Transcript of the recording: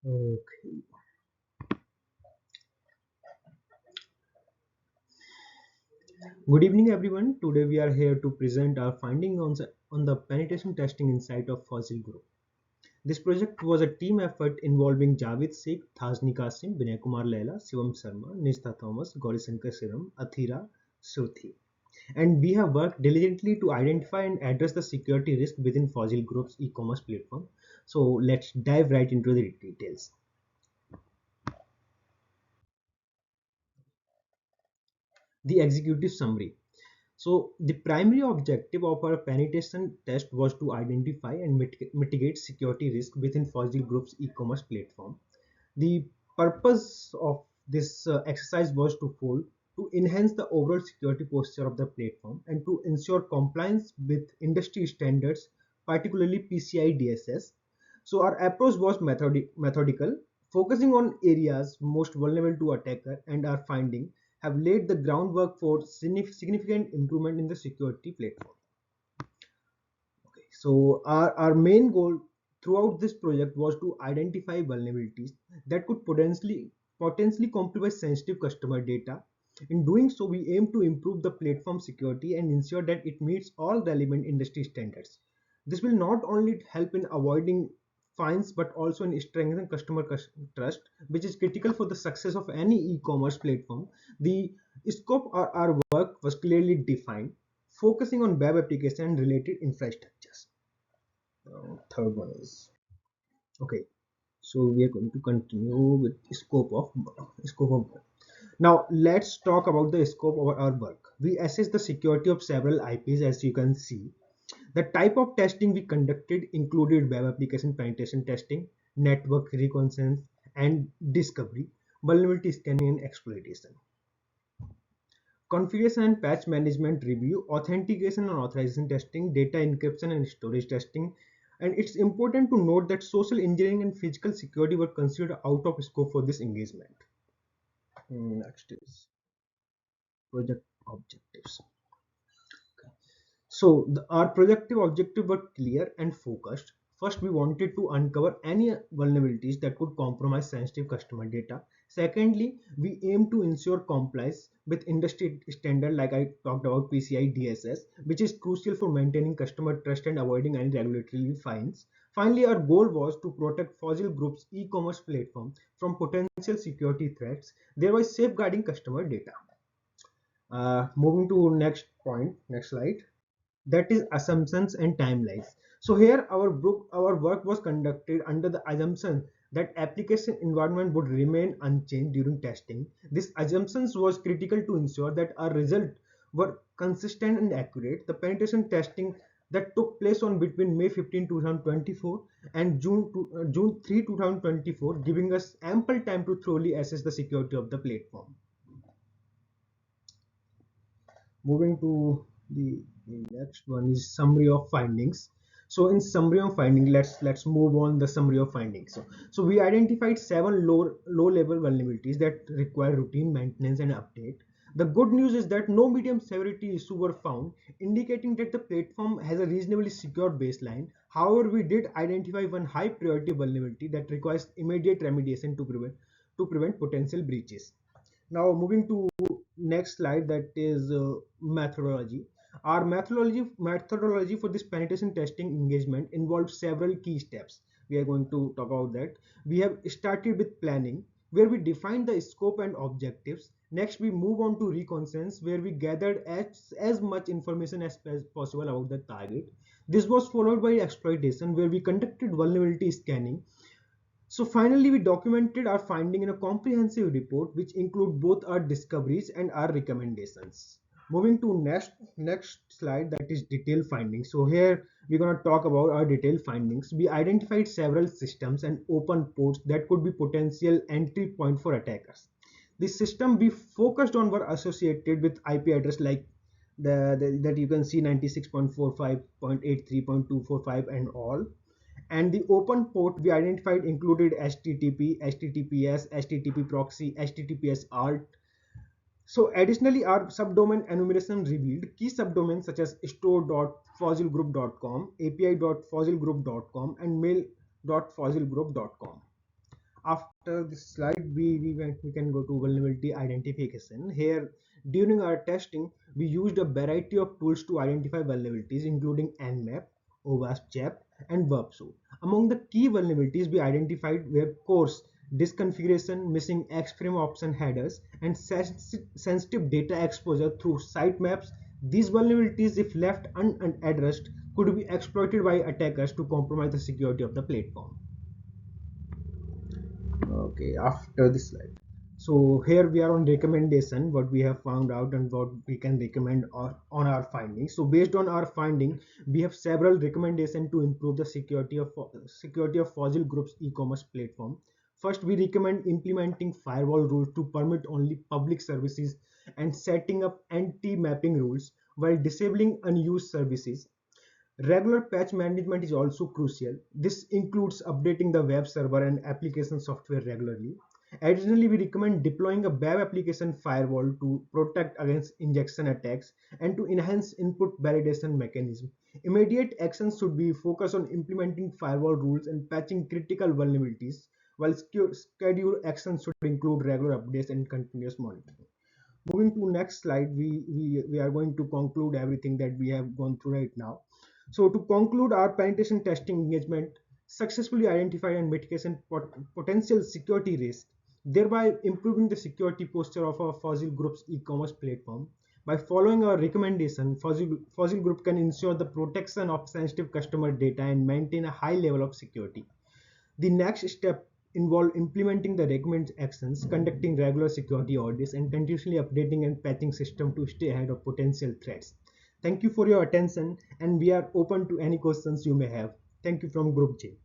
Okay. Good evening, everyone. Today we are here to present our finding on the penetration testing insight of Fossil Group. This project was a team effort involving Javed Sheikh, Thazni Qasim, Vinay Kumar Laila, Shivam Sharma, Nishta Thomas, Gaurisankar Siram, Athira Shruti. And we have worked diligently to identify and address the security risk within Fossil Group's e-commerce platform. So let's dive right into the details. The executive summary. So the primary objective of our penetration test was to identify and mitigate security risk within Fossil Group's e-commerce platform. The purpose of this exercise was twofold: to enhance the overall security posture of the platform and to ensure compliance with industry standards, particularly PCI DSS. So our approach was methodical, focusing on areas most vulnerable to attacker, and our finding have laid the groundwork for significant improvement in the security platform. Okay, so our main goal throughout this project was to identify vulnerabilities that could potentially compromise sensitive customer data. In doing so, we aim to improve the platform security and ensure that it meets all relevant industry standards. This will not only help in avoiding fines but also in strengthening customer trust, which is critical for the success of any e-commerce platform. The scope of our work was clearly defined, focusing on web application and related infrastructures. Third one is okay. So we are going to continue with scope of work. Now let's talk about the scope of our work. We assess the security of several IPs, as you can see. The type of testing we conducted included web application penetration testing, network reconnaissance and discovery, vulnerability scanning and exploitation, configuration and patch management review, authentication and authorization testing, data encryption and storage testing. And it's important to note that social engineering and physical security were considered out of scope for this engagement. Next is project objectives. So our projective objective were clear and focused. First, we wanted to uncover any vulnerabilities that could compromise sensitive customer data. Secondly, we aim to ensure compliance with industry standard like I talked about PCI DSS, which is crucial for maintaining customer trust and avoiding any regulatory fines. Finally, our goal was to protect Fossil Group's e-commerce platform from potential security threats, thereby safeguarding customer data. Moving to next slide, that is assumptions and timelines. So here our work was conducted under the assumption that application environment would remain unchanged during testing. This assumptions was critical to ensure that our results were consistent and accurate. The penetration testing that took place on between May 15, 2024 and June 3, 2024, giving us ample time to thoroughly assess the security of the platform. Moving to the next one is summary of findings. So in summary of finding, let's move on the summary of findings. So we identified seven low level vulnerabilities that require routine maintenance and update. The good news is that no medium severity issue were found, indicating that the platform has a reasonably secure baseline. However, we did identify one high priority vulnerability that requires immediate remediation to prevent potential breaches. Now moving to next slide, that is methodology. Our methodology for this penetration testing engagement involves several key steps. We are going to talk about that. We have started with planning, where we define the scope and objectives. Next, we move on to reconnaissance, where we gathered as much information as possible about the target. This was followed by exploitation, where we conducted vulnerability scanning. So finally, we documented our finding in a comprehensive report, which include both our discoveries and our recommendations. Moving to next slide, that is detailed findings. So here we're going to talk about our detailed findings. We identified several systems and open ports that could be potential entry point for attackers. The system we focused on were associated with IP address like that you can see 96.45.83.245 and all. And the open port we identified included HTTP, HTTPS, HTTP proxy, HTTPS alt. So additionally, our subdomain enumeration revealed key subdomains such as store.fossilgroup.com, api.fossilgroup.com, and mail.fossilgroup.com. after this slide, we can go to vulnerability identification. Here, during our testing, we used a variety of tools to identify vulnerabilities, including Nmap, OWASP, and WebSource. Among the key vulnerabilities we identified were coarse disconfiguration, missing X-frame option headers, and sensitive data exposure through sitemaps. These vulnerabilities, if left unaddressed, could be exploited by attackers to compromise the security of the platform. Okay, after this slide. So here we are on recommendation, what we have found out and what we can recommend on our findings. So based on our finding, we have several recommendations to improve the security of Fossil Group's e-commerce platform. First, we recommend implementing firewall rules to permit only public services and setting up anti-mapping rules while disabling unused services. Regular patch management is also crucial. This includes updating the web server and application software regularly. Additionally, we recommend deploying a web application firewall to protect against injection attacks and to enhance input validation mechanism. Immediate actions should be focused on implementing firewall rules and patching critical vulnerabilities, while scheduled actions should include regular updates and continuous monitoring. Moving to next slide, we are going to conclude everything that we have gone through right now. So to conclude, our penetration testing engagement successfully identified and mitigation potential security risks, thereby improving the security posture of our Fossil Group's e-commerce platform. By following our recommendation, Fossil Group can ensure the protection of sensitive customer data and maintain a high level of security. The next step involve implementing the recommended actions, conducting regular security audits, and continuously updating and patching system to stay ahead of potential threats. Thank you for your attention, and we are open to any questions you may have. Thank you from Group J.